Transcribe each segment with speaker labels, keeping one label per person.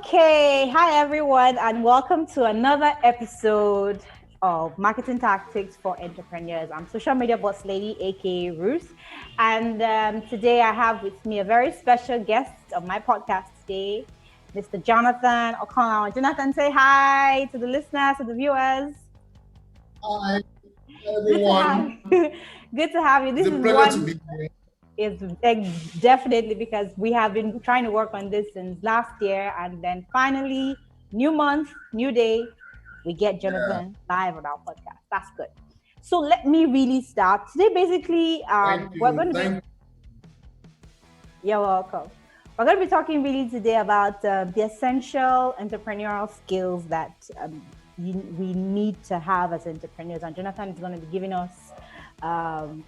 Speaker 1: Okay, hi everyone, and welcome to another episode of Marketing Tactics for Entrepreneurs. I'm social media boss lady, aka Ruth, and today I have with me a very special guest of my podcast today, Mr. Jonathan O'Connell. Jonathan, say hi to the listeners, to the viewers.
Speaker 2: Hi,
Speaker 1: Good to have
Speaker 2: everyone.
Speaker 1: you. Good to have you.
Speaker 2: It's
Speaker 1: This
Speaker 2: a
Speaker 1: is
Speaker 2: pleasure to
Speaker 1: one.
Speaker 2: be here.
Speaker 1: It's definitely because we have been trying to work on this since last year, and then finally, new month, new day, we get
Speaker 2: Yeah,
Speaker 1: Jonathan live on our podcast. That's good. So let me really start today. Basically,
Speaker 2: thank
Speaker 1: we're
Speaker 2: you.
Speaker 1: going to be.
Speaker 2: Thank
Speaker 1: You're welcome. We're going to be talking really today about the essential entrepreneurial skills that we need to have as entrepreneurs. And Jonathan is going to be giving us um,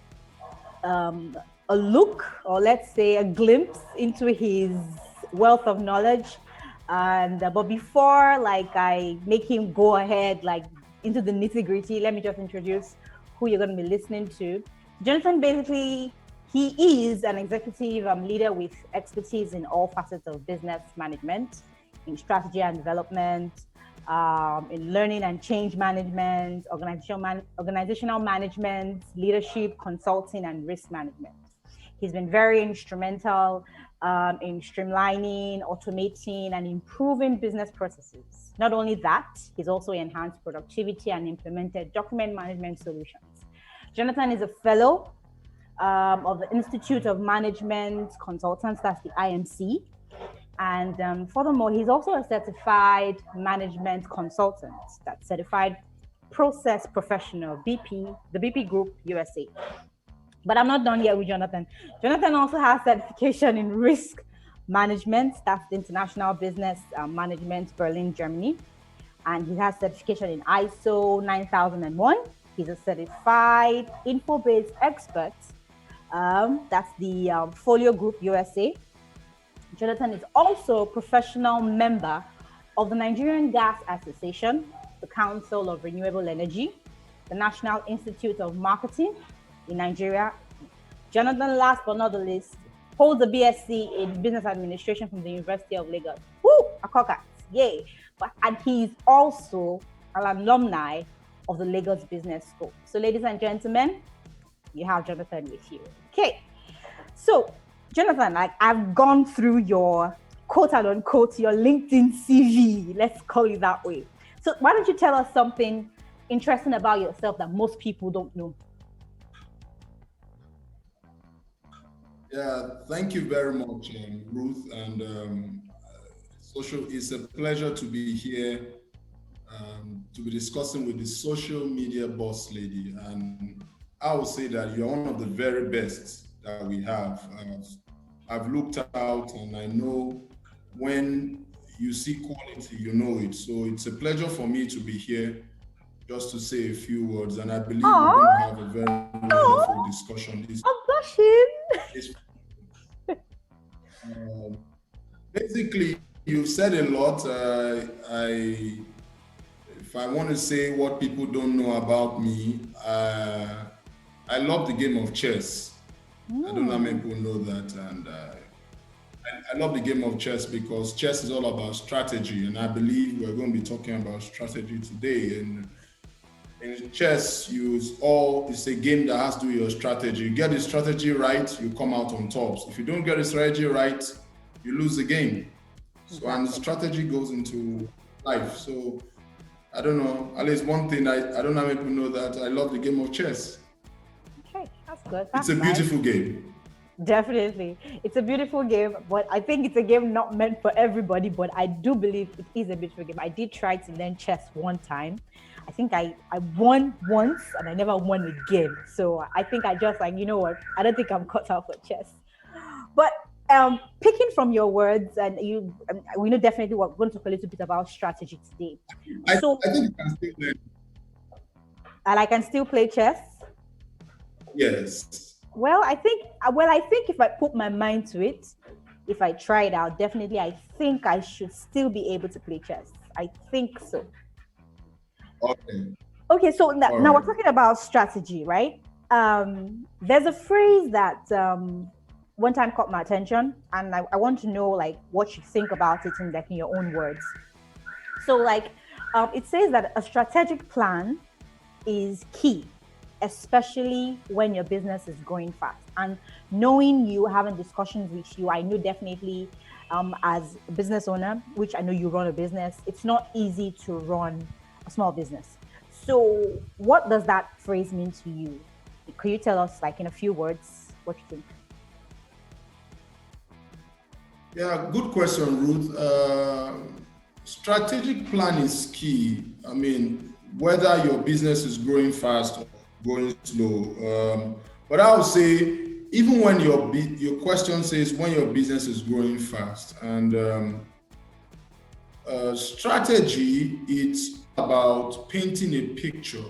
Speaker 1: um, a look, or let's say a glimpse into his wealth of knowledge. And but before, like, I make him go ahead, like, into the nitty gritty, let me just introduce who you're going to be listening to. Jonathan, basically, he is an executive leader with expertise in all facets of business management, in strategy and development, in learning and change management, organizational management, leadership, consulting, and risk management. He's been very instrumental in streamlining, automating, and improving business processes. Not only that, he's also enhanced productivity and implemented document management solutions. Jonathan is a fellow of the Institute of Management Consultants, that's the IMC. And furthermore, he's also a certified management consultant, that's certified process professional, BP, the BP Group USA. But I'm not done yet with Jonathan. Jonathan also has certification in risk management, that's the International Business Management, Berlin, Germany. And he has certification in ISO 9001. He's a certified info-based expert. That's the Folio Group USA. Jonathan is also a professional member of the Nigerian Gas Association, the Council of Renewable Energy, the National Institute of Marketing in Nigeria. Jonathan, last but not the least, holds a BSc in Business Administration from the University of Lagos. Woo! Akoka, yay! And he's also an alumni of the Lagos Business School. So, ladies and gentlemen, you have Jonathan with you. Okay, so Jonathan, like, I've gone through your quote unquote your LinkedIn CV. Let's call it that way. So why don't you tell us something interesting about yourself that most people don't know?
Speaker 2: Yeah, thank you very much, Ruth. And social. It's a pleasure to be here to be discussing with the social media boss lady. And I would say that you're one of the very best that we have. I've looked out, and I know when you see quality, you know it. So it's a pleasure for me to be here just to say a few words. And I believe we're
Speaker 1: Oh,
Speaker 2: going to have a very wonderful discussion.
Speaker 1: I'm blushing.
Speaker 2: This um, basically, you've said a lot. If I want to say what people don't know about me, I love the game of chess. I don't know how many people know that, and I love the game of chess because chess is all about strategy, and I believe we're going to be talking about strategy today. And in chess, it's a game that has to do with your strategy. You get the strategy right, you come out on top. If you don't get the strategy right, you lose the game. So, and the strategy goes into life. So I don't know. At least one thing I don't know how many people know that I love the game of chess.
Speaker 1: Okay, that's good.
Speaker 2: It's
Speaker 1: That's
Speaker 2: a
Speaker 1: nice.
Speaker 2: beautiful game.
Speaker 1: Definitely. It's a beautiful game, but I think it's a game not meant for everybody, but I do believe it is a beautiful game. I did try to learn chess one time. I think I won once and I never won again. So I think I just, like, you know what? I don't think I'm cut out for chess. But picking from your words, and we know definitely we're going to talk a little bit about strategy today. So,
Speaker 2: I think you can still learn.
Speaker 1: and I can still play chess.
Speaker 2: Yes.
Speaker 1: Well, I think if I put my mind to it, if I try it out, definitely, I think I should still be able to play chess. I think so.
Speaker 2: Okay.
Speaker 1: Okay, so
Speaker 2: All
Speaker 1: now we're
Speaker 2: right.
Speaker 1: talking about strategy, right? There's a phrase that one time caught my attention, and I want to know like what you think about it in like in your own words. So like it says that a strategic plan is key, especially when your business is growing fast. And knowing you, having discussions with you, I know definitely as a business owner, which I know you run a business, it's not easy to run a small business. So what does that phrase mean to you? Could you tell us like in a few words what you think?
Speaker 2: Yeah, good question, Ruth. Strategic plan is key. I mean, whether your business is growing fast or growing slow. But I would say, even when your question says when your business is growing fast, and strategy, it's about painting a picture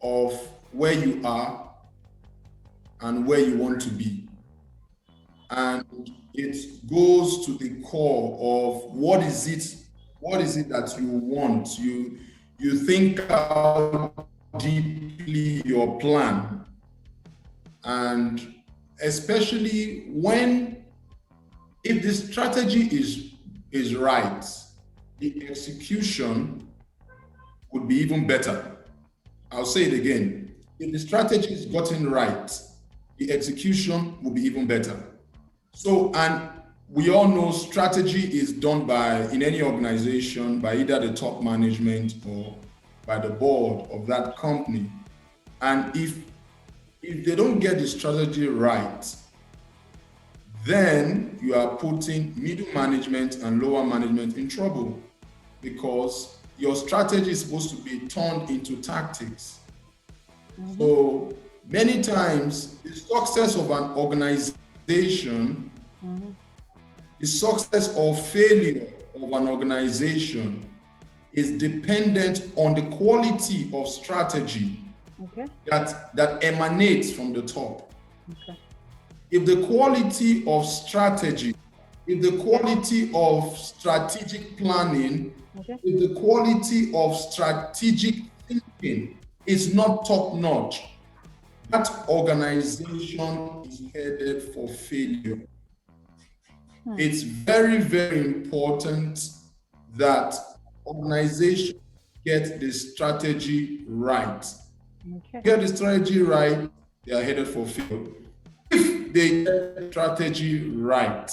Speaker 2: of where you are and where you want to be. And it goes to the core of what is it that you want. You think out deeply your plan, and especially if the strategy is right, the execution would be even better. I'll say it again. If the strategy is gotten right, the execution will be even better. So, and we all know strategy is done in any organization, by either the top management or by the board of that company. And if they don't get the strategy right, then you are putting middle management and lower management in trouble, because your strategy is supposed to be turned into tactics. Mm-hmm. So many times, the success of an organization, mm-hmm. the success or failure of an organization is dependent on the quality of strategy, okay. that emanates from the top. Okay. If the quality of strategy, if the quality of strategic planning, okay. if the quality of strategic thinking is not top notch, that organization is headed for failure. It's very, very important that organizations get the strategy right. Okay. Get the strategy right, they are headed for failure. If they get the strategy right,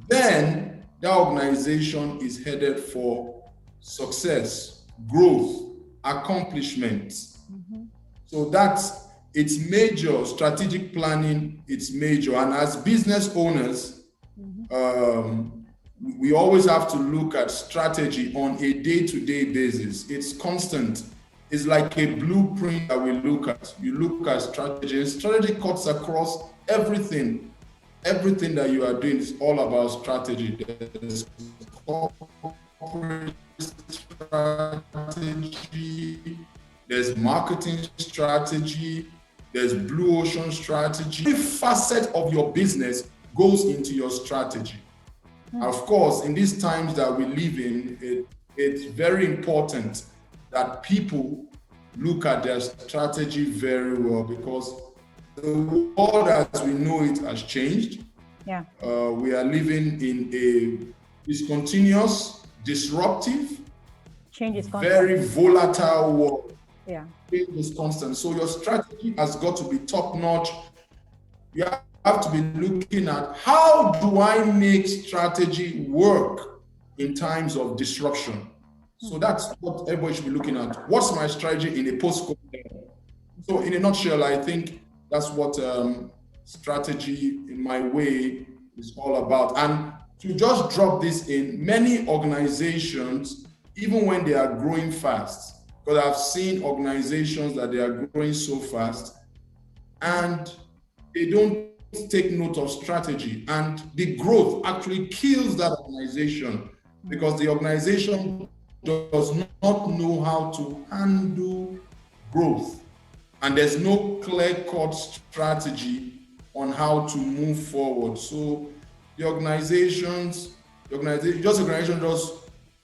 Speaker 2: then the organization is headed for success, growth, accomplishment. Mm-hmm. So it's major. Strategic planning, it's major. And as business owners, mm-hmm. We always have to look at strategy on a day-to-day basis. It's constant. It's like a blueprint that we look at. You look at strategy, and strategy cuts across everything. Everything that you are doing is all about strategy. There's corporate strategy, there's marketing strategy, there's blue ocean strategy. Every facet of your business goes into your strategy. Of course, in these times that we live in, it's very important that people look at their strategy very well, because the world as we know it has changed. Yeah. We are living in a discontinuous, disruptive, change is constant. Very volatile world. Yeah. Change is constant. So your strategy has got to be top notch. You have to be looking at, how do I make strategy work in times of disruption? So that's what everybody should be looking at. What's my strategy in a post-COVID era? So in a nutshell, I think that's what strategy in my way is all about. And to just drop this in, many organizations, even when they are growing fast, because I've seen organizations that they are growing so fast and they don't take note of strategy, and the growth actually kills that organization, because the organization does not know how to handle growth, and there's no clear-cut strategy on how to move forward. So the organization just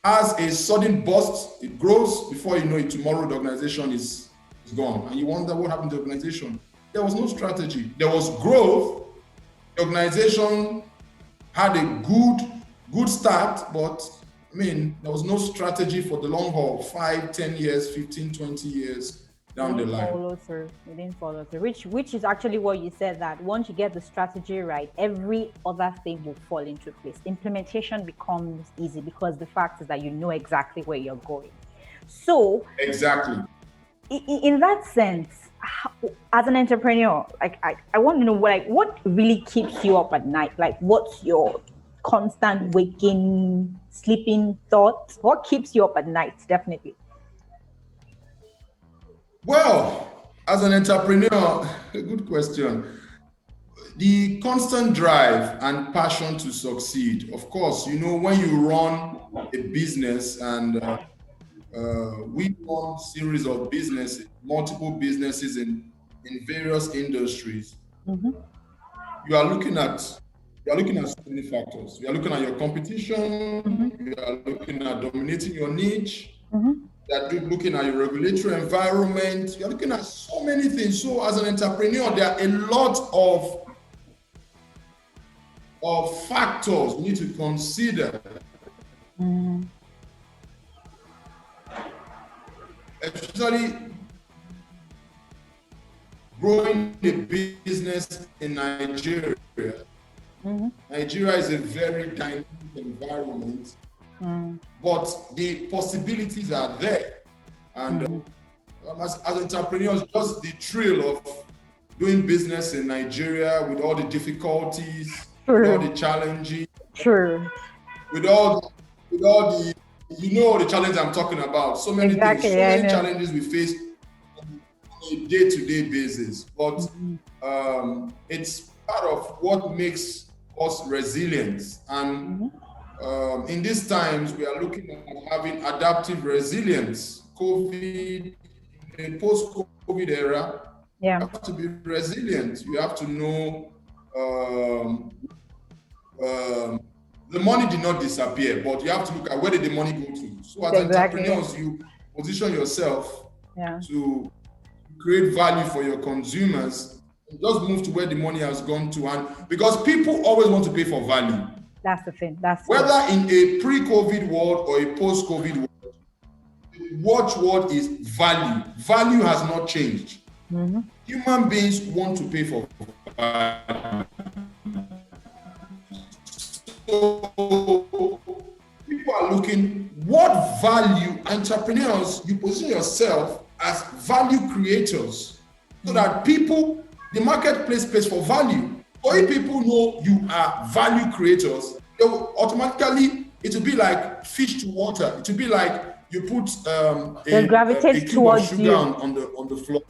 Speaker 2: has a sudden burst, it grows, before you know it, tomorrow the organization is gone. And you wonder what happened to the organization. There was no strategy. There was growth, The organization had a good start, but I mean, there was no strategy for the long haul, 5, 10 years, 15, 20 years down the line.
Speaker 1: You didn't follow through, which is actually what you said, that once you get the strategy right, every other thing will fall into place. Implementation becomes easy because the fact is that you know exactly where you're going. So
Speaker 2: exactly.
Speaker 1: In that sense, as an entrepreneur, like I want to know what really keeps you up at night? Like, what's your constant waking, sleeping thoughts? What keeps you up at night? Definitely.
Speaker 2: Well, as an entrepreneur, a good question. The constant drive and passion to succeed. Of course, you know, when you run a business, and we run series of businesses, multiple businesses in various industries.
Speaker 1: Mm-hmm.
Speaker 2: You are looking at so many factors. You are looking at your competition.
Speaker 1: Mm-hmm.
Speaker 2: You are looking at dominating your niche.
Speaker 1: Mm-hmm.
Speaker 2: You are looking at your regulatory environment. You are looking at so many things. So as an entrepreneur, there are a lot of factors you need to consider.
Speaker 1: Mm-hmm.
Speaker 2: Especially growing a business in Nigeria. Mm-hmm. Nigeria is a very dynamic environment, but the possibilities are there. And as entrepreneurs, just the thrill of doing business in Nigeria with all the difficulties, with all the challenges, with all the the challenge I'm talking about. So many things, so many challenges we face on a day-to-day basis. But it's part of what makes us resilient. And in these times, we are looking at having adaptive resilience. COVID, in a post-COVID era, you have to be resilient. You have to know the money did not disappear, but you have to look at where did the money go to. So as entrepreneurs, you position yourself to create value for your consumers. Just move to where the money has gone to, and because people always want to pay for value.
Speaker 1: That's the thing.
Speaker 2: Whether in a pre-COVID world or a post-COVID world, the watchword is value. Value has not changed. Mm-hmm. Human beings want to pay for value. So people are looking, what value? Entrepreneurs, you position yourself as value creators so that people, the marketplace pays for value. So if people know you are value creators, they will automatically, it will be like fish to water. It will be like you put a cube of sugar on the floor.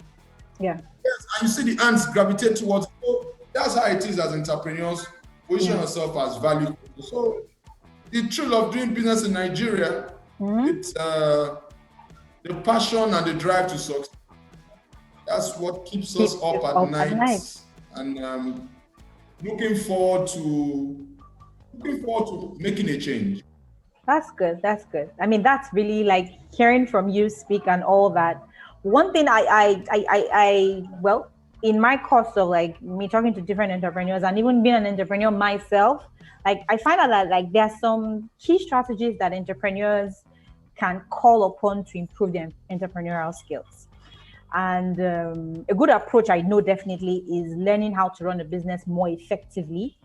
Speaker 1: Yeah.
Speaker 2: Yes, and you see the ants gravitate towards you. So that's how it is as entrepreneurs. Position yourself as value. So the thrill of doing business in Nigeria, it's the passion and the drive to succeed. That's what keeps us up at night. And looking forward to making a change.
Speaker 1: That's good. I mean, that's really like hearing from you speak and all that. One thing well, in my course of like me talking to different entrepreneurs and even being an entrepreneur myself, like I find out that like there are some key strategies that entrepreneurs can call upon to improve their entrepreneurial skills. And a good approach, I know definitely, is learning how to run a business more effectively.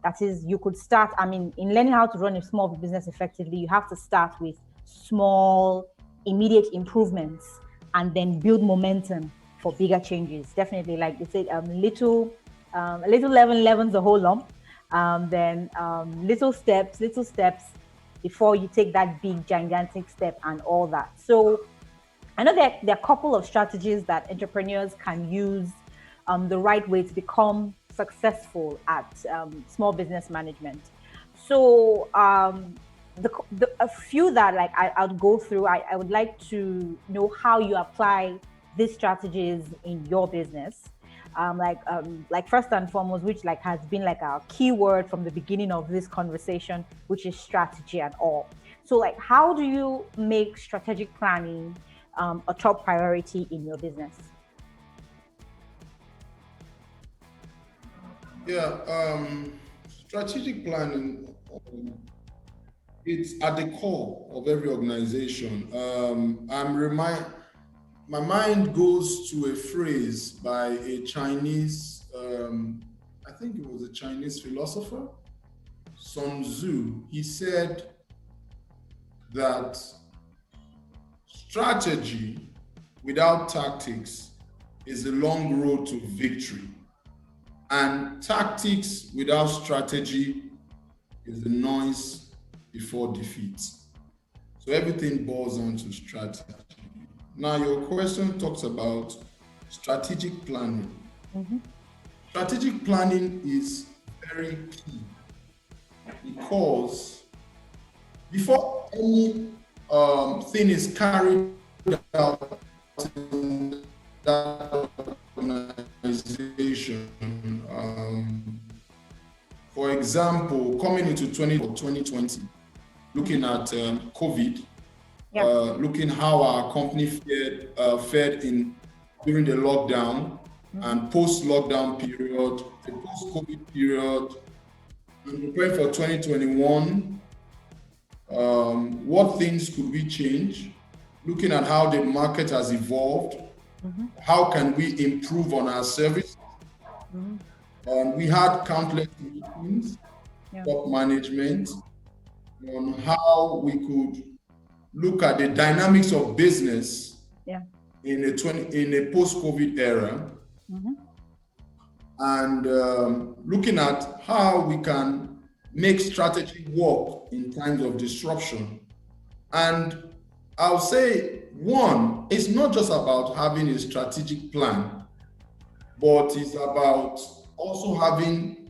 Speaker 1: That is, you could start, in learning how to run a small business effectively, you have to start with small, immediate improvements and then build momentum for bigger changes. Definitely, like you said, a little leavens the whole lump. Then little steps before you take that big, gigantic step and all that. So I know that there are a couple of strategies that entrepreneurs can use the right way to become successful at small business management. So a few that like I'll go through, I would like to know how you apply these strategies in your business. Like first and foremost, which like has been like our key word from the beginning of this conversation, which is strategy and all. So like, how do you make strategic planning a top priority in your business?
Speaker 2: Yeah, strategic planning, it's at the core of every organization. My mind goes to a phrase by a Chinese, I think it was a Chinese philosopher, Sun Tzu. He said that strategy without tactics is a long road to victory, and tactics without strategy is the noise before defeat. So everything boils down to strategy. Now, your question talks about strategic planning.
Speaker 1: Mm-hmm.
Speaker 2: Strategic planning is very key because before any thing is carried out in that organization, for example, coming into 2020, looking at COVID,
Speaker 1: Yeah.
Speaker 2: looking how our company fared in during the lockdown and post-lockdown period, the post-COVID period, and preparing for 2021. What things could we change? Looking at how the market has evolved, how can we improve on our service? We had countless meetings, top management, on how we could look at the dynamics of business in a post-COVID era, and looking at how we can make strategy work in times of disruption. And I'll say, one, it's not just about having a strategic plan, but it's about also having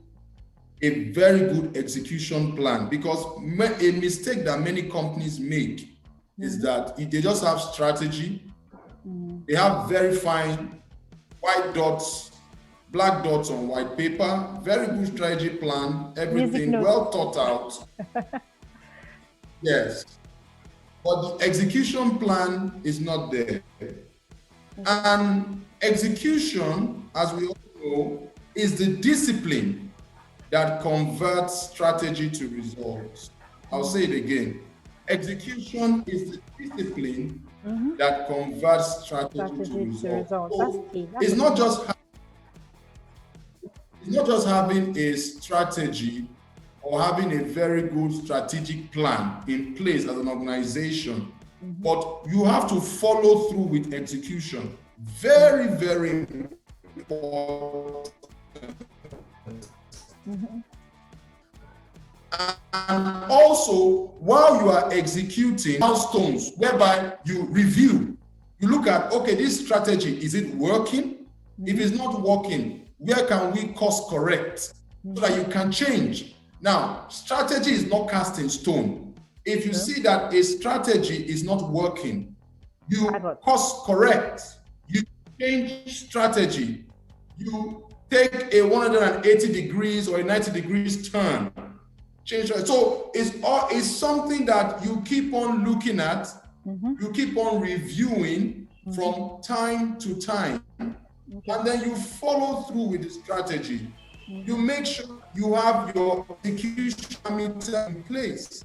Speaker 2: a very good execution plan, because a mistake that many companies make is that if they just have strategy, they have very fine white dots, black dots on white paper, very good strategy plan, everything well thought out. Yes. But the execution plan is not there. And execution, as we all know, is the discipline that converts strategy to results. I'll say it again. Execution is the discipline that converts strategy to results. So it's not just having a strategy or having a very good strategic plan in place as an organization, but you have to follow through with execution. Very, very important. And also, while you are executing, milestones whereby you review, you look at, okay, this strategy, is it working? If it's not working, where can we course correct so that you can change? Now, strategy is not cast in stone. If you see that a strategy is not working, you course correct, you change strategy, you take a 180 degrees or a 90 degrees turn, change. So it's something that you keep on looking at, you keep on reviewing from time to time, and then you follow through with the strategy. You make sure you have your execution parameter in place.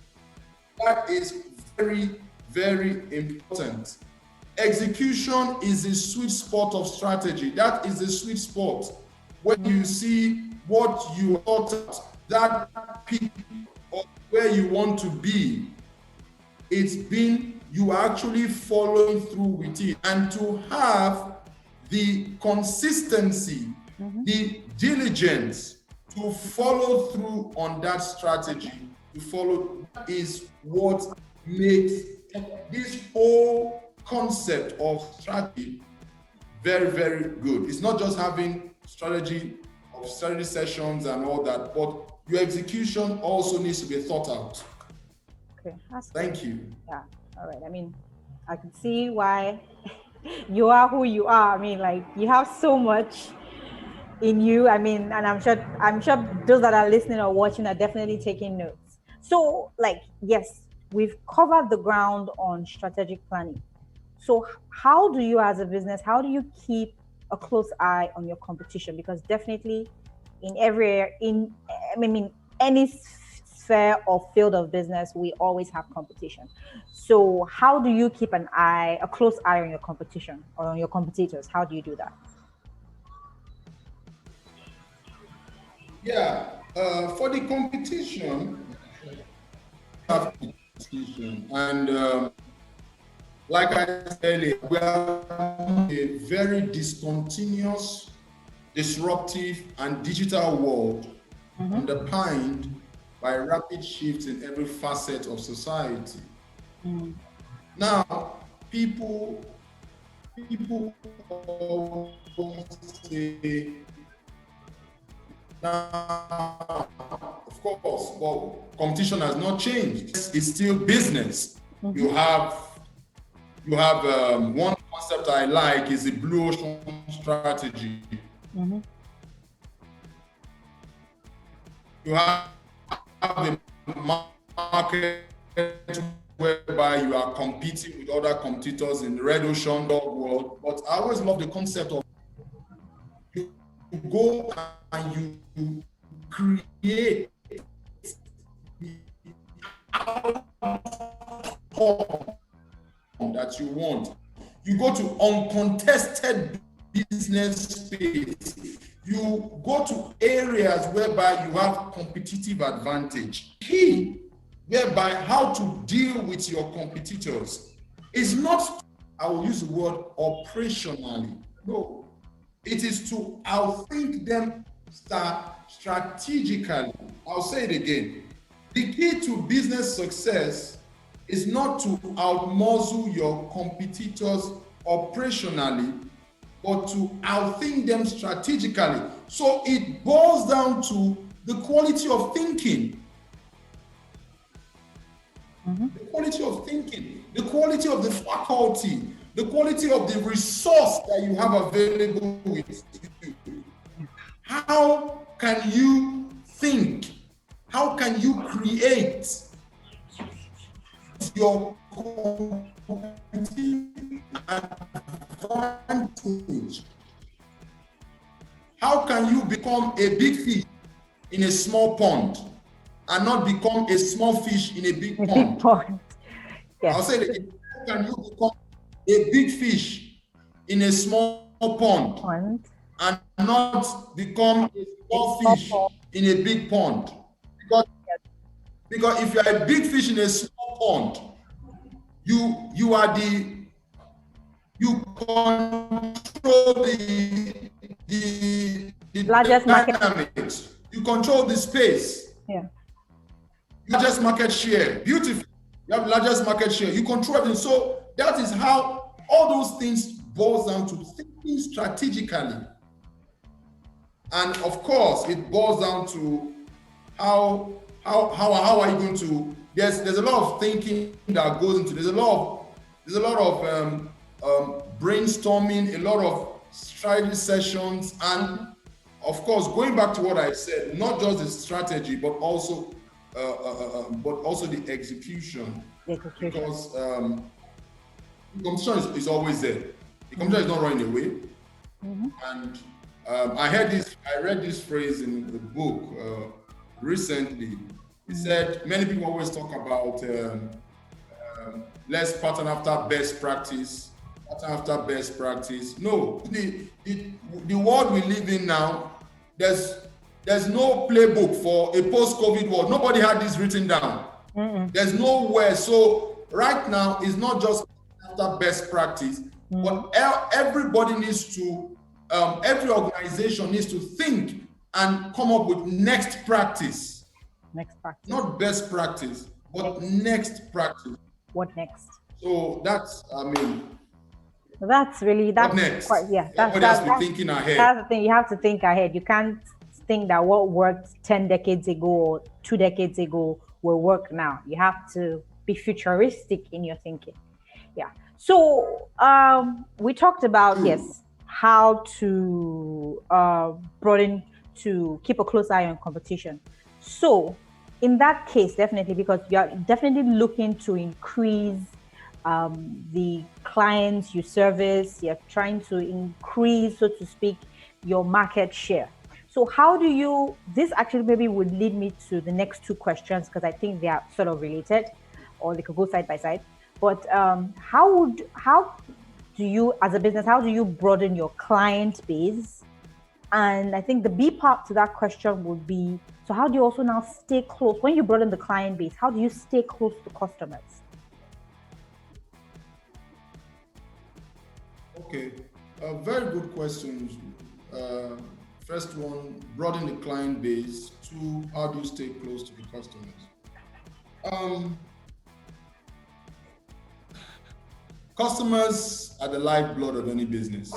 Speaker 2: That is very, very important. Execution is the sweet spot of strategy. That is the sweet spot when you see what you thought, that peak of where you want to be. It's been you actually following through with it, and to have the consistency, the diligence to follow through on that strategy, is what makes this whole concept of strategy very, very good. It's not just having strategy sessions and all that, but your execution also needs to be thought out.
Speaker 1: Okay.
Speaker 2: Thank you.
Speaker 1: Yeah. All right. I mean, I can see why you are who you are. I mean, like, you have so much in you. I mean, and I'm sure those that are listening or watching are definitely taking notes. So, like, yes, we've covered the ground on strategic planning. So how do you, as a business, how do you keep a close eye on your competition? Because definitely in any sphere or field of business, we always have competition. So how do you keep a close eye on your competition or on your competitors? How do you do that?
Speaker 2: Yeah, for the competition, have competition, and like I said earlier, we are a very discontinuous, disruptive, and digital world underpinned by rapid shifts in every facet of society. Now, people say, now, of course, well, competition has not changed. It's still business. You have one concept I like is the blue ocean strategy. You have the market whereby you are competing with other competitors in the red ocean dog world. But I always love the concept of you go and you create that you want. You go to uncontested business space. You go to areas whereby you have competitive advantage. Key whereby how to deal with your competitors is not, I will use the word operationally. No, it is to outthink them strategically. I'll say it again. The key to business success is not to outmuzzle your competitors operationally, but to outthink them strategically. So it boils down to the quality of thinking. The quality of thinking, the quality of the faculty, the quality of the resource that you have available with you. How can you think? How can you create your advantage? How can you become a big fish in a small pond and not become a small fish in a big pond?
Speaker 1: Big pond. Yes.
Speaker 2: I'll say it again. How can you become a big fish in a small pond and not become a small fish in a big pond? Because if you are a big fish in a small pond, you control the
Speaker 1: largest
Speaker 2: dynamics. You control the space.
Speaker 1: Yeah.
Speaker 2: Largest market share. Beautiful. You have largest market share. You control everything. So that is how all those things boils down to thinking strategically. And of course, it boils down to how are you going to, there's a lot of thinking that goes into, there's a lot of brainstorming, a lot of strategy sessions, and of course, going back to what I said, not just the strategy, but also the execution. Because competition is always there. The competition is not running away. And I read this phrase in the book recently. It said many people always talk about let's pattern after best practice. No, the world we live in now, there's no playbook for a post-COVID world. Nobody had this written down. There's nowhere. So right now, it's not just after best practice, but everybody needs to, every organization needs to think and come up with next practice. Not best practice, but next practice.
Speaker 1: What next?
Speaker 2: So that's
Speaker 1: next.
Speaker 2: Everybody has to be thinking ahead.
Speaker 1: That's the thing. You have to think ahead. You can't think that what worked 10 decades ago or 2 decades ago will work now. You have to be futuristic in your thinking. Yeah. So we talked about how to broaden, to keep a close eye on competition. So in that case, definitely, because you are definitely looking to increase the clients you service, you're trying to increase, so to speak, your market share. So how do you, this actually maybe would lead me to the next two questions because I think they are sort of related or they could go side by side. But how do you, as a business, how do you broaden your client base? And I think the B part to that question would be, so how do you also now stay close? When you broaden the client base, how do you stay close to customers?
Speaker 2: Okay, very good questions. First one, broaden the client base. Two, how do you stay close to the customers? Customers are the lifeblood of any business.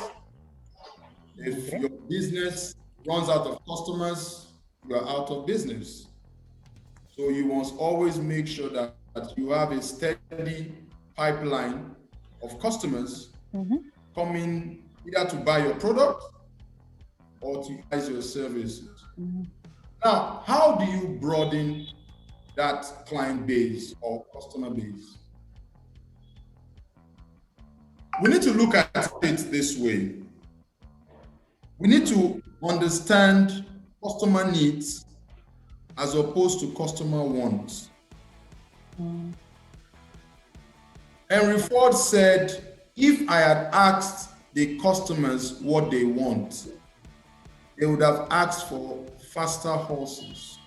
Speaker 2: If your business runs out of customers, you are out of business. So you must always make sure that you have a steady pipeline of customers coming either to buy your product or to utilize your services. Now, how do you broaden that client base or customer base? We need to look at it this way. We need to understand customer needs as opposed to customer wants. Henry Ford said, if I had asked the customers what they want, they would have asked for faster horses.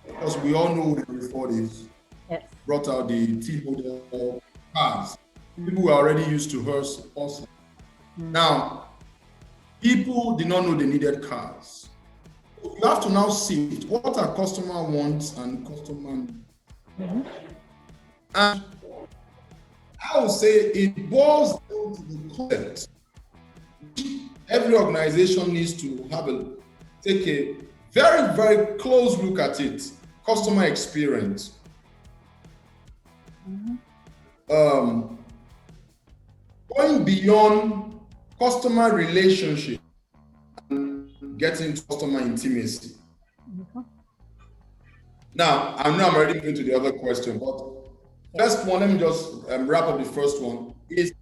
Speaker 2: Because we all know who Henry Ford is.
Speaker 1: Yes.
Speaker 2: Brought out the T-model cars. People were already used to horses. Now, people did not know they needed cars. You have to now see what are customer wants and customer needs. And I would say it boils down to the concept. Every organization needs to take a very, very close look at it. Customer experience. Going beyond customer relationship and getting to customer intimacy. Now, I know I'm already going to the other question, but first one, let me just wrap up the first one, is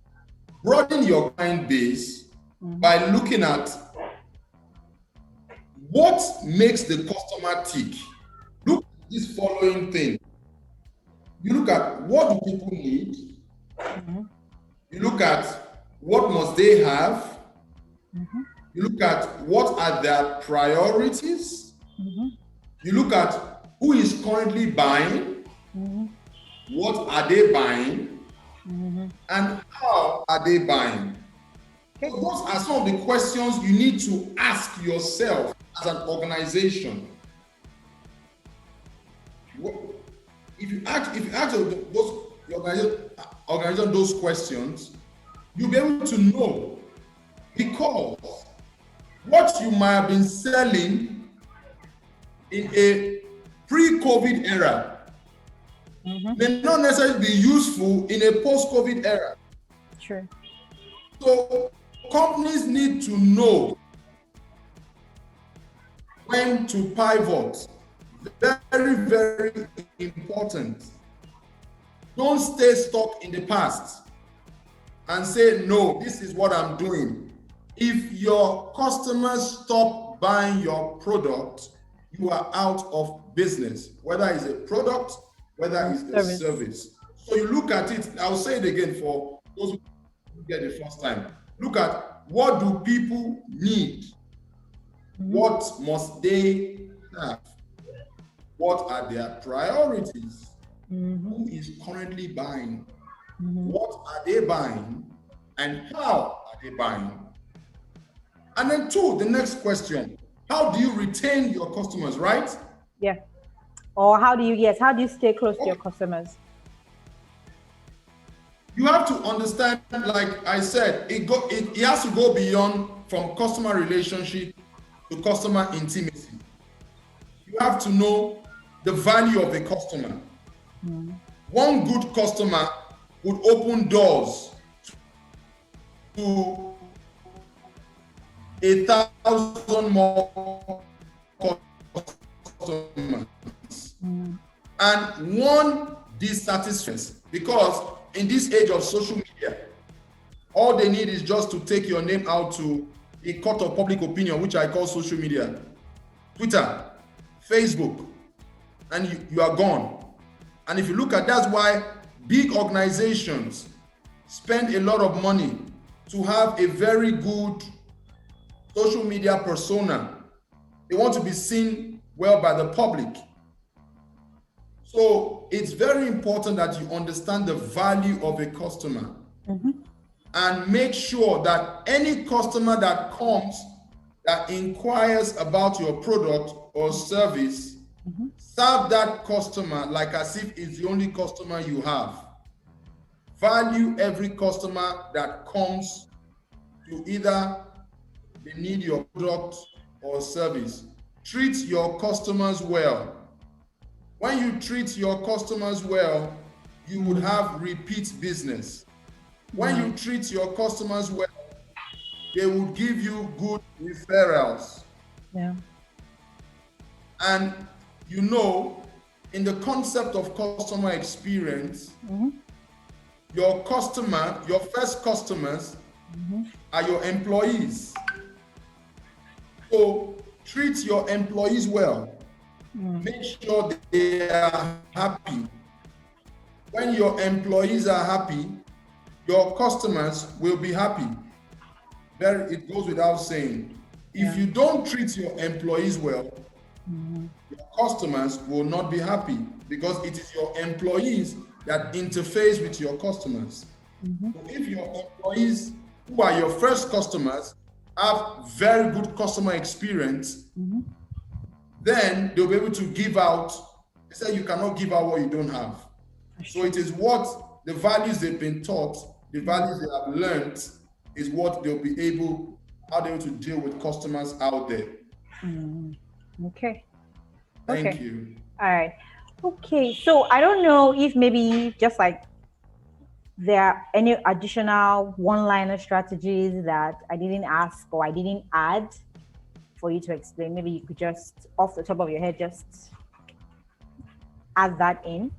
Speaker 2: broaden your client base by looking at what makes the customer tick. Look at this following thing. You look at what do people need. You look at what must they have. You look at what are their priorities. You look at who is currently buying. What are they buying? And how are they buying? So those are some of the questions you need to ask yourself as an organization. If you ask those organization those questions, you'll be able to know, because what you might have been selling in a pre-COVID era may not necessarily be useful in a post-COVID era.
Speaker 1: Sure.
Speaker 2: So companies need to know when to pivot. Very, very important. Don't stay stuck in the past and say, no, this is what I'm doing. If your customers stop buying your product, you are out of business, whether it's a product, whether it's a service. So you look at it, I'll say it again for those who get it the first time. Look at, what do people need? What must they have? What are their priorities? Who is currently buying? What are they buying? And how are they buying? And then two, the next question, how do you retain your customers, right?
Speaker 1: Yeah. Or how do you stay close to your customers?
Speaker 2: You have to understand, like I said, it has to go beyond from customer relationship to customer intimacy. You have to know the value of the customer. One good customer would open doors to 1,000 more customers. And one dissatisfaction, because in this age of social media, all they need is just to take your name out to a court of public opinion, which I call social media, Twitter, Facebook, and you are gone. And if you look at, that's why big organizations spend a lot of money to have a very good social media persona. They want to be seen well by the public. So it's very important that you understand the value of a customer and make sure that any customer that comes, that inquires about your product or service, serve that customer like as if it's the only customer you have. Value every customer that comes to either they need your product or service. Treat your customers well. When you treat your customers well, you would have repeat business. When you treat your customers well, they will give you good referrals.
Speaker 1: Yeah.
Speaker 2: And you know, in the concept of customer experience, your customer, your first customers are your employees. So treat your employees well. Make sure they are happy. When your employees are happy, your customers will be happy. It goes without saying. If you don't treat your employees well, your customers will not be happy, because it is your employees that interface with your customers. So if your employees, who are your first customers, have very good customer experience, then they'll be able to give out. They say you cannot give out what you don't have. So it is what the values they've been taught, the values they have learned, is what they'll be able, how they're able to deal with customers out there.
Speaker 1: Okay.
Speaker 2: Thank you.
Speaker 1: All right. Okay. So I don't know if maybe just like there are any additional one-liner strategies that I didn't ask or I didn't add for you to explain. Maybe you could just, off the top of your head, just add that in.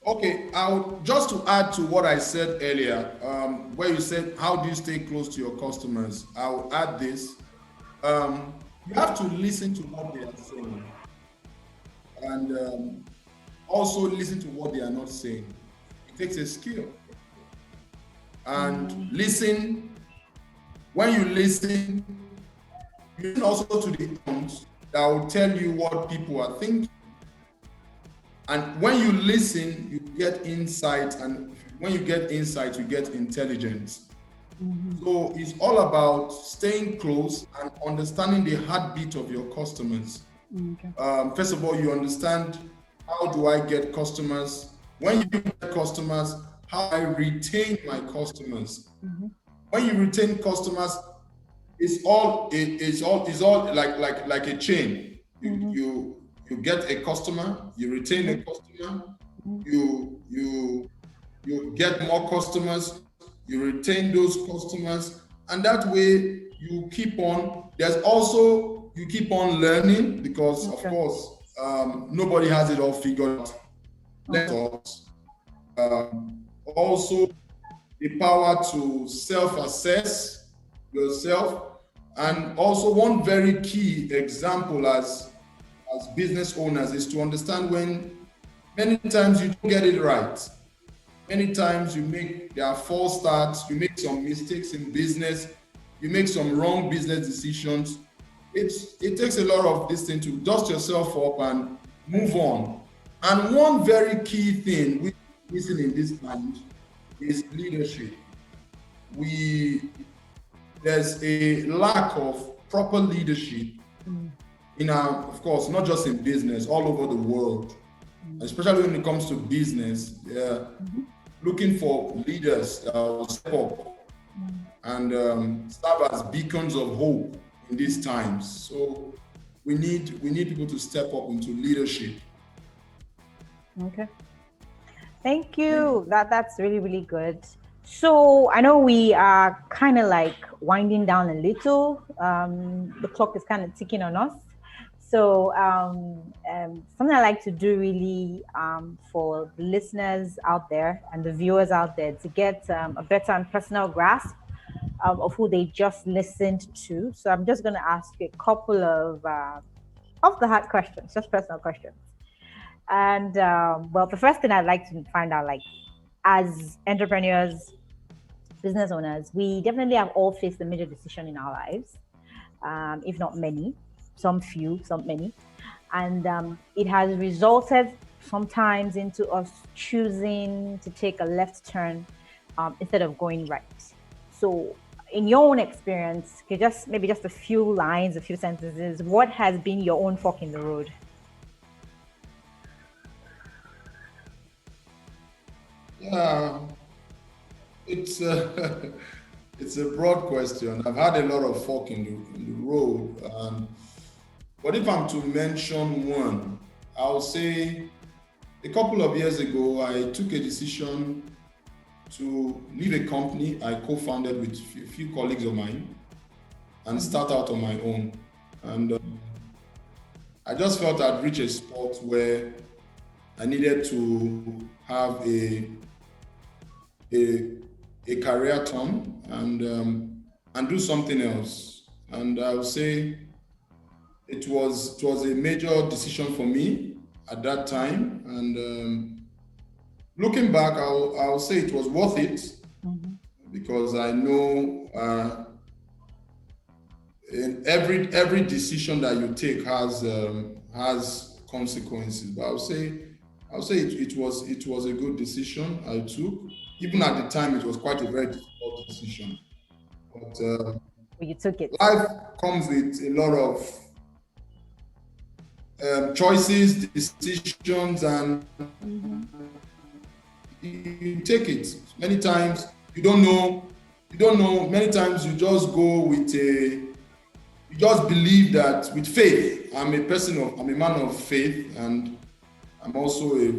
Speaker 2: Okay, just to add to what I said earlier, where you said, how do you stay close to your customers? I'll add this. You have to listen to what they are saying, and also listen to what they are not saying. It takes a skill. And listen, when you listen also to the tones that will tell you what people are thinking. And when you listen, you get insight, and when you get insight, you get intelligence. So it's all about staying close and understanding the heartbeat of your customers. First of all, you understand, how do I get customers? When you get customers, how I retain my customers. When you retain customers, it's all like a chain. You get a customer, you retain a customer, you get more customers, you retain those customers, and that way you keep on. You keep on learning, because of course nobody has it all figured out. Also the power to self-assess yourself, and also one very key example as business owners is to understand when many times you don't get it right. Many times there are false starts, you make some mistakes in business, you make some wrong business decisions. It takes a lot of this thing to dust yourself up and move on. And one very key thing we listen in this times is leadership. There's a lack of proper leadership of course, not just in business, all over the world, especially when it comes to business. Looking for leaders that will step up and serve as beacons of hope in these times. So we need people to step up into leadership.
Speaker 1: Okay. Thank you. That's really, really good. So I know we are kind of like winding down a little. The clock is kind of ticking on us. So something I like to do really for the listeners out there and the viewers out there to get a better and personal grasp of who they just listened to. So I'm just going to ask you a couple of off the heart questions, just personal questions. And well, the first thing I'd like to find out, like, as entrepreneurs, business owners, we definitely have all faced a major decision in our lives, if not many, some few, some many. And it has resulted sometimes into us choosing to take a left turn instead of going right. So, in your own experience, just maybe just a few lines, a few sentences, what has been your own fork in the road?
Speaker 2: Yeah, it's a, it's a broad question. I've had a lot of fork in the road. But if I'm to mention one, I'll say a couple of years ago, I took a decision to leave a company I co-founded with a few colleagues of mine and start out on my own. And I just felt I'd reached a spot where I needed to have a career turn and do something else. And I would say it was a major decision for me at that time. And looking back, I'll say it was worth it because I know in every decision that you take has consequences. But I'll say it was a good decision I took. Even at the time, it was quite a very difficult decision. But
Speaker 1: you took it.
Speaker 2: Life comes with a lot of choices, decisions, and you take it. Many times you don't know. Many times you just go with you just believe that with faith. I'm a man of faith, and I'm also a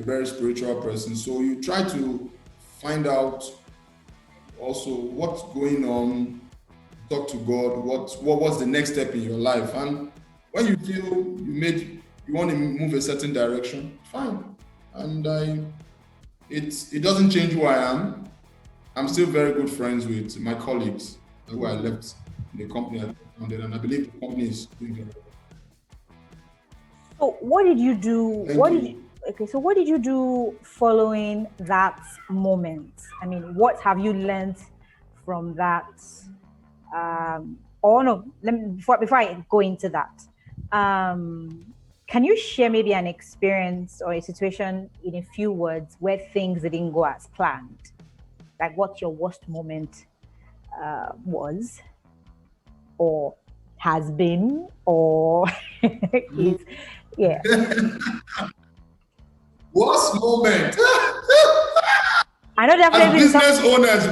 Speaker 2: very spiritual person. So you try to find out also what's going on, talk to God, what's the next step in your life. And when you feel you want to move a certain direction, fine. And it doesn't change who I am. I'm still very good friends with my colleagues who I left the company I founded, and I believe the company is doing very well.
Speaker 1: So what did you do? So what did you do following that moment? I mean, what have you learned from that? Or no, before I go into that, can you share maybe an experience or a situation in a few words where things didn't go as planned? Like what your worst moment was, or has been, or is, yeah.
Speaker 2: Worst moment.
Speaker 1: I know definitely.
Speaker 2: As business owners,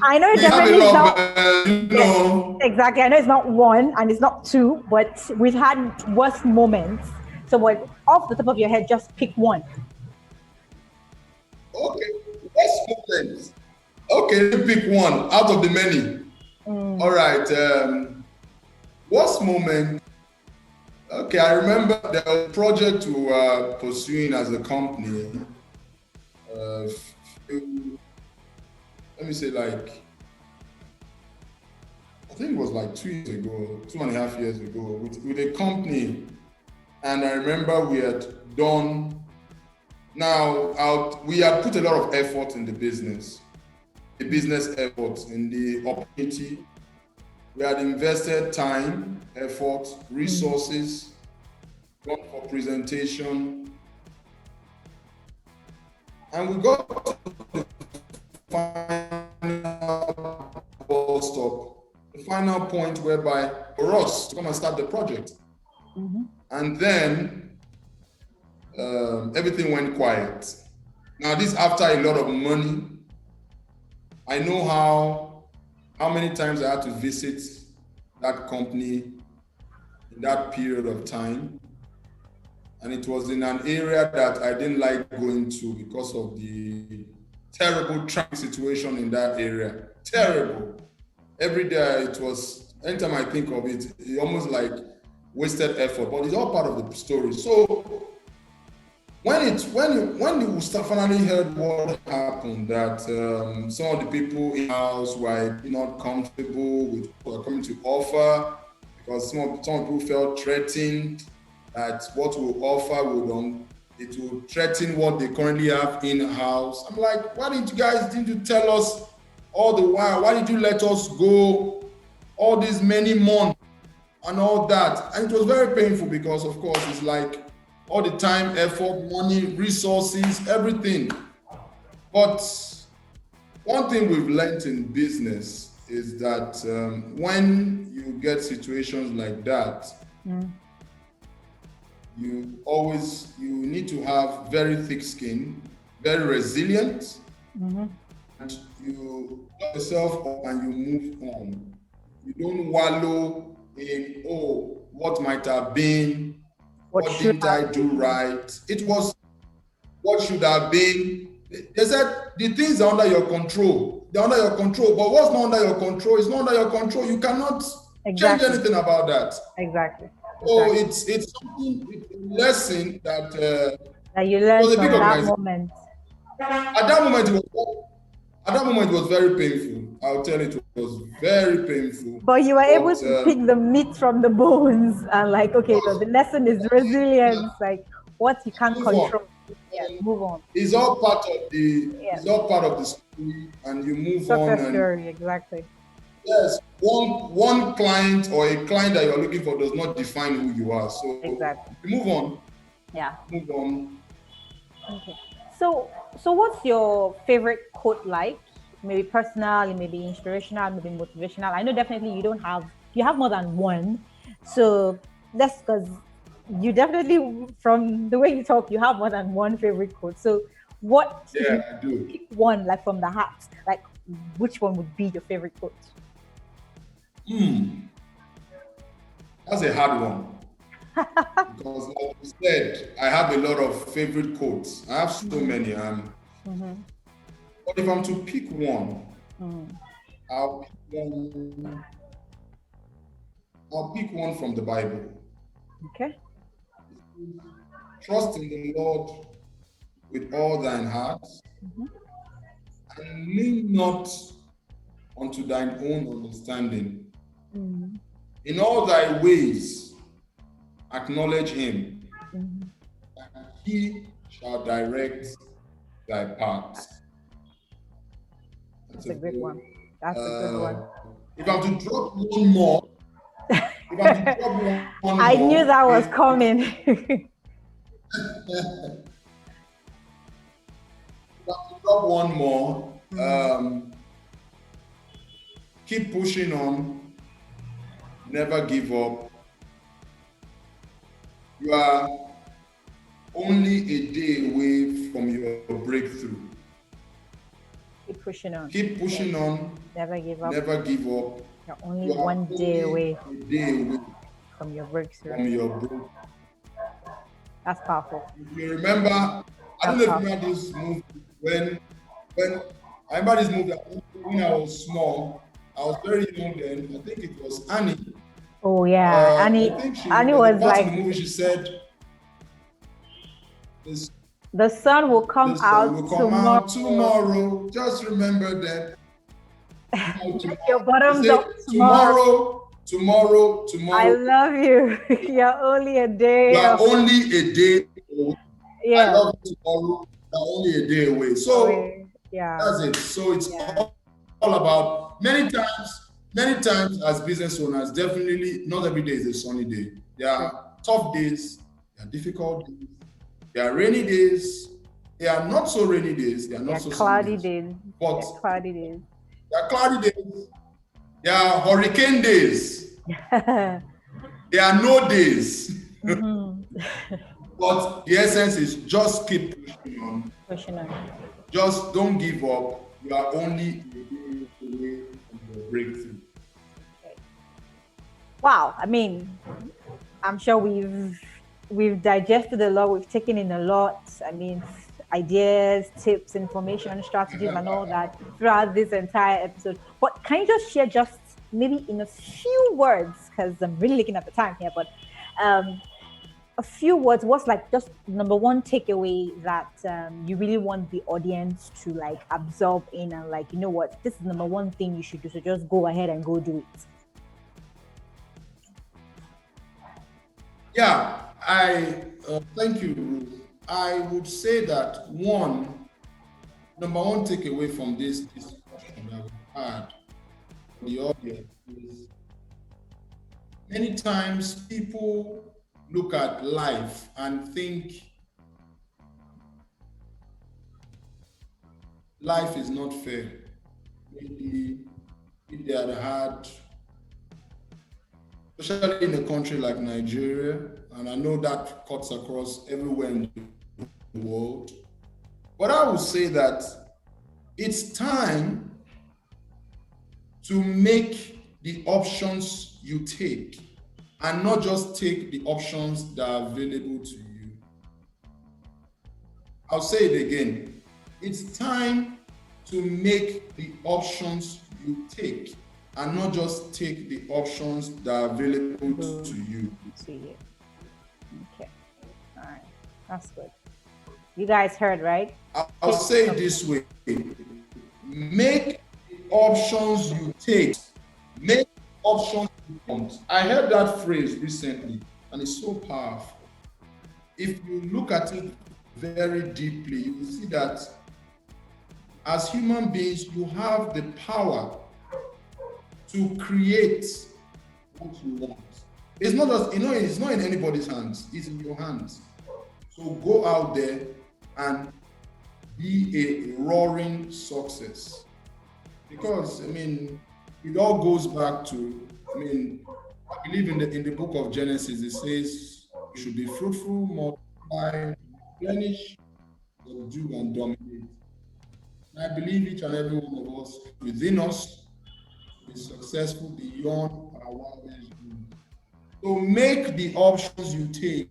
Speaker 1: I know
Speaker 2: we have a
Speaker 1: definitely
Speaker 2: lot of,
Speaker 1: yes, exactly. I know it's not one and it's not two, but we've had worst moments. So, what off the top of your head, just pick one.
Speaker 2: Okay, worst moment. Okay, let me pick one out of the many. All right. Worst moment. Okay, I remember there was a project we were pursuing as a company. Let me say, like, I think it was like 2 years ago, 2.5 years ago, with a company. And I remember we had done, we had put a lot of effort in the business effort, in the opportunity. We had invested time, effort, resources, gone for presentation. And we got to the final bus stop, the final point whereby for us to come and start the project. And then everything went quiet. Now this after a lot of money. I know how many times I had to visit that company in that period of time. And it was in an area that I didn't like going to because of the terrible traffic situation in that area. Terrible. Every day it was anytime I think of it, it's almost like wasted effort, but it's all part of the story. So when you finally heard what happened, that some of the people in the house were not comfortable with what were coming to offer, because some people felt threatened that what we offer it will threaten what they currently have in house. I'm like, why didn't you tell us all the while? Why did you let us go all these many months and all that? And it was very painful because, of course, it's like all the time, effort, money, resources, everything. But one thing we've learned in business is that when you get situations like that, you need to have very thick skin, very resilient, and you pick yourself up and you move on. You don't wallow in, oh, what might have been, what didn't I do right? It was what should have been. They said the things are under your control. They're under your control, but what's not under your control is not under your control. You cannot change anything about that.
Speaker 1: Exactly.
Speaker 2: So it's something, it's a lesson that
Speaker 1: you learned from that moment.
Speaker 2: At that moment, it was very painful. I'll tell you, it was very painful.
Speaker 1: But you were able to pick the meat from the bones and like, okay, so the lesson is resilience, like what you can't control. Move on.
Speaker 2: It's all part of the story, and you move on.
Speaker 1: Success story, exactly.
Speaker 2: Yes, one client or a client that you're looking for does not define who you are. So
Speaker 1: exactly.
Speaker 2: You move on.
Speaker 1: Yeah.
Speaker 2: Move on.
Speaker 1: Okay. So what's your favorite quote like? Maybe personal, maybe inspirational, maybe motivational. I know definitely you have more than one. So that's because you definitely, from the way you talk, you have more than one favorite quote. So what?
Speaker 2: Yeah, I do.
Speaker 1: Pick one, like from the heart. Like, which one would be your favorite quote?
Speaker 2: That's a hard one. Because like you said, I have a lot of favorite quotes. I have so many. But if I'm to pick one, I'll pick one from the Bible.
Speaker 1: Okay.
Speaker 2: Trust in the Lord with all thine heart, and lean not unto thine own understanding. In all thy ways acknowledge him, and he shall direct thy paths.
Speaker 1: That's a good one. That's a good one.
Speaker 2: If I'm to drop one more,
Speaker 1: I knew that was coming.
Speaker 2: If I'm to drop one more, keep pushing on, never give up. You are only a day away from your breakthrough.
Speaker 1: Keep pushing on.
Speaker 2: Keep pushing on.
Speaker 1: Never give up.
Speaker 2: Never give up.
Speaker 1: You're only one day away from your breakthrough. That's powerful.
Speaker 2: If you remember, I don't know if you remember this movie when I remember this movie when I was small. I was very young then. I think it was Annie.
Speaker 1: Oh yeah, Annie was like
Speaker 2: in the movie. She said,
Speaker 1: "The sun will come out
Speaker 2: tomorrow. Just remember that.
Speaker 1: Your bottom's up
Speaker 2: tomorrow.
Speaker 1: I love you. You're only a day.
Speaker 2: You're only a day away.
Speaker 1: Yeah.
Speaker 2: I love you tomorrow. You're only a day away. So that's it. So it's all about many times as business owners, definitely not every day is a sunny day. There are tough days, there are difficult days, there are rainy days, there are not so rainy days, there are not so
Speaker 1: cloudy days.
Speaker 2: But
Speaker 1: cloudy days.
Speaker 2: There are cloudy days, there are hurricane days, there are no days. But the essence is just keep pushing on. Just don't give up. You are only a day away from your breakthrough.
Speaker 1: Wow, I mean, I'm sure we've digested a lot, we've taken in a lot. I mean, ideas, tips, information, strategies, and all that throughout this entire episode. But can you just share just maybe in a few words, because I'm really looking at the time here, but a few words, what's like just number one takeaway that you really want the audience to like absorb in and like, you know what, this is number one thing you should do. So just go ahead and go do it.
Speaker 2: Yeah, I thank you, Ruth. I would say that number one takeaway from this discussion that we had for the audience is many times people look at life and think life is not fair. Maybe if they had had, especially in a country like Nigeria, and I know that cuts across everywhere in the world. But I would say that it's time to make the options you take and not just take the options that are available to you. I'll say it again. It's time to make the options you take and not just take the options that are available to you.
Speaker 1: Okay. All right. That's good. You guys heard, right?
Speaker 2: I'll say it this way. Make the options you take. Make options you want. I heard that phrase recently, and it's so powerful. If you look at it very deeply, you will see that as human beings, you have the power to create what you want. It's not just, it's not in anybody's hands, it's in your hands. So go out there and be a roaring success. Because, it all goes back to, I believe in the book of Genesis, it says you should be fruitful, multiply, replenish, subdue, and dominate. And I believe each and every one of us within us to be successful beyond our wildest dreams. So make the options you take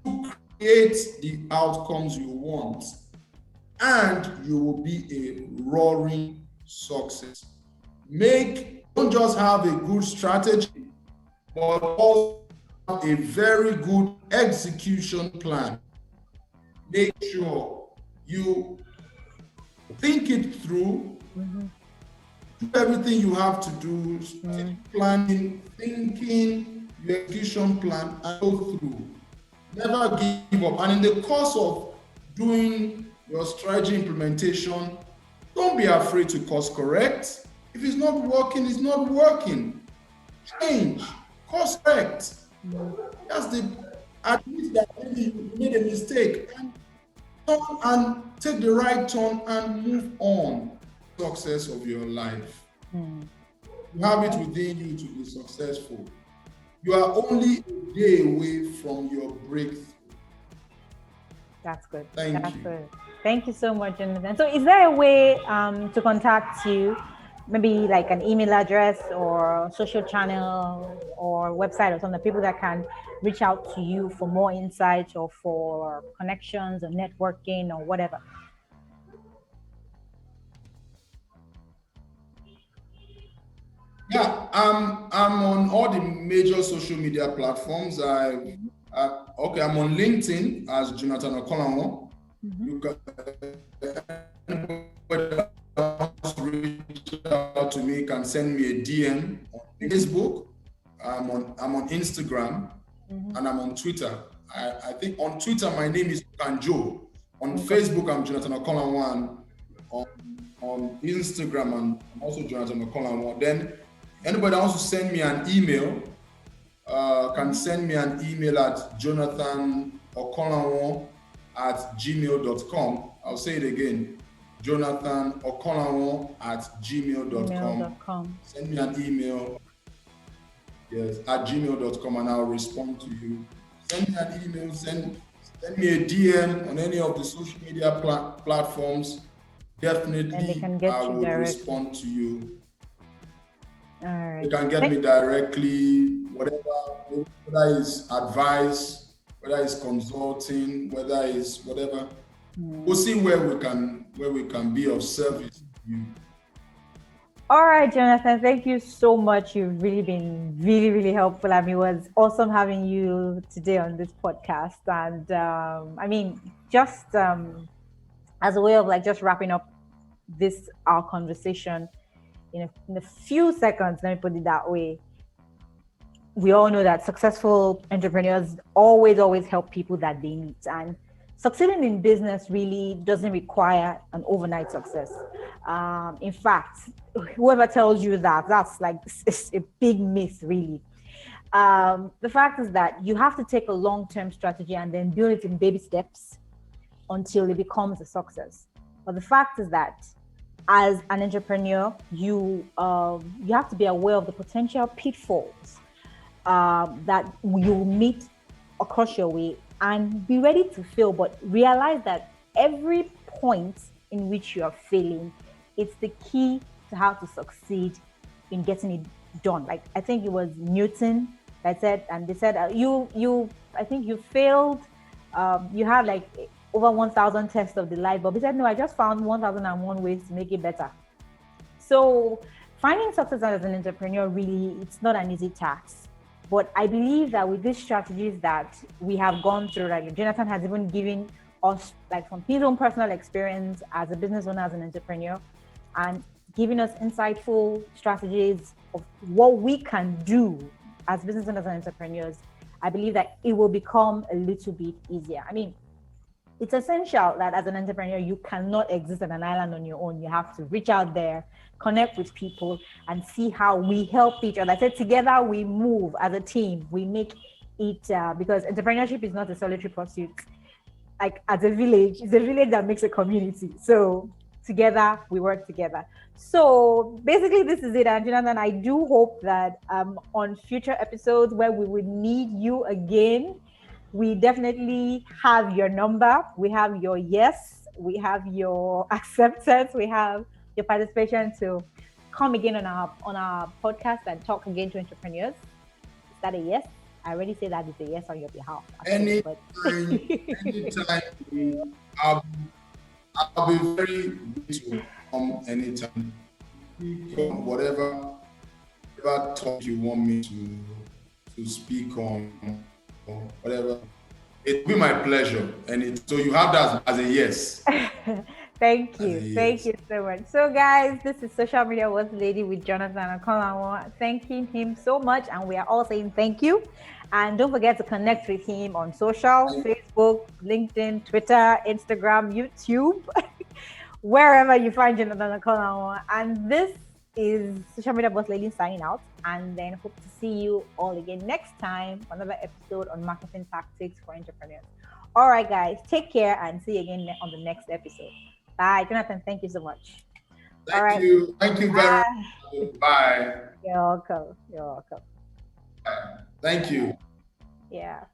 Speaker 2: to create the outcomes you want, and you will be a roaring success. Don't just have a good strategy, but also have a very good execution plan. Make sure you think it through, do everything you have to do, planning, thinking, your execution plan, and go through. Never give up. And in the course of doing your strategy implementation, don't be afraid to course correct. If it's not working, it's not working. Change, course correct. Admit that maybe you made a mistake and turn and take the right turn and move on. Success of your life. You have it within you to be successful. You are only a day away from your breakthrough.
Speaker 1: That's good.
Speaker 2: Thank you.
Speaker 1: Good. Thank you so much, Jonathan. So is there a way to contact you? Maybe like an email address or social channel or website or something, people that can reach out to you for more insights or for connections or networking or whatever?
Speaker 2: Yeah, I'm on all the major social media platforms. I'm on LinkedIn as Jonathan Okolanwo. You can reach out to me, can send me a DM on Facebook. I'm on Instagram, and I'm on Twitter. I think on Twitter my name is Kanjo. On Facebook I'm Jonathan Okolanwo. On Instagram I'm also Jonathan Okolanwo. Then anybody that wants to send me an email can send me an email at jonathanokolanwo@gmail.com. I'll say it again, jonathanokolanwo@gmail.com. Send me an email, yes, at gmail.com, and I'll respond to you. Send me an email, send me a DM on any of the social media platforms. Definitely, I will respond to you.
Speaker 1: All right.
Speaker 2: You can get me directly, whether it's advice, whether it's consulting, whether it's whatever. We'll see where we can be of service to you.
Speaker 1: All right, Jonathan, thank you so much. You've really been really, really helpful. I mean, it was awesome having you today on this podcast. And I mean, just as a way of like just wrapping up this our conversation in a few seconds, let me put it that way. We all know that successful entrepreneurs always help people that they meet, and succeeding in business really doesn't require an overnight success. In fact, whoever tells you that, that's like it's a big myth, really. The fact is that you have to take a long-term strategy and then build it in baby steps until it becomes a success. But the fact is that as an entrepreneur, you have to be aware of the potential pitfalls that you'll meet across your way, and be ready to fail, but realize that every point in which you are failing, it's the key to how to succeed in getting it done. Like I think it was Newton that said, and they said, I think you failed. You had like over 1,000 tests of the light bulb. He said, no, I just found 1,001 ways to make it better. So finding success as an entrepreneur, really, it's not an easy task. But I believe that with these strategies that we have gone through, like Jonathan has even given us, like from his own personal experience as a business owner, as an entrepreneur, and giving us insightful strategies of what we can do as business owners and entrepreneurs, I believe that it will become a little bit easier. I mean, it's essential that as an entrepreneur, you cannot exist on an island on your own. You have to reach out there, connect with people, and see how we help each other. I said together we move as a team. We make it, because entrepreneurship is not a solitary pursuit. Like as a village, it's a village that makes a community. So together we work together. So basically, this is it, Angela. And I do hope that on future episodes where we would need you again, we definitely have your number. We have your yes. We have your acceptance. We have your participation to come again on our podcast and talk again to entrepreneurs. Is that a yes? I already say that is a yes on your behalf. Actually,
Speaker 2: Anytime, I'll be very good to come anytime. Whatever topic you want me to speak on, or whatever. It'll be my pleasure. So you have that as a yes.
Speaker 1: Thank you. Thank you so much. So guys, this is Social Media Was Lady with Jonathan Akolanwo. Thanking him so much, and we are all saying thank you. And don't forget to connect with him on social, Facebook, LinkedIn, Twitter, Instagram, YouTube, wherever you find Jonathan Akolanwo. And this is Social Media Boss Lady signing out, and then hope to see you all again next time for another episode on marketing tactics for entrepreneurs. All right, guys, take care and see you again on the next episode. Bye, Jonathan. Thank you so much.
Speaker 2: Thank you. Thank you very much. Bye.
Speaker 1: You're welcome. You're welcome.
Speaker 2: Thank you.
Speaker 1: Yeah.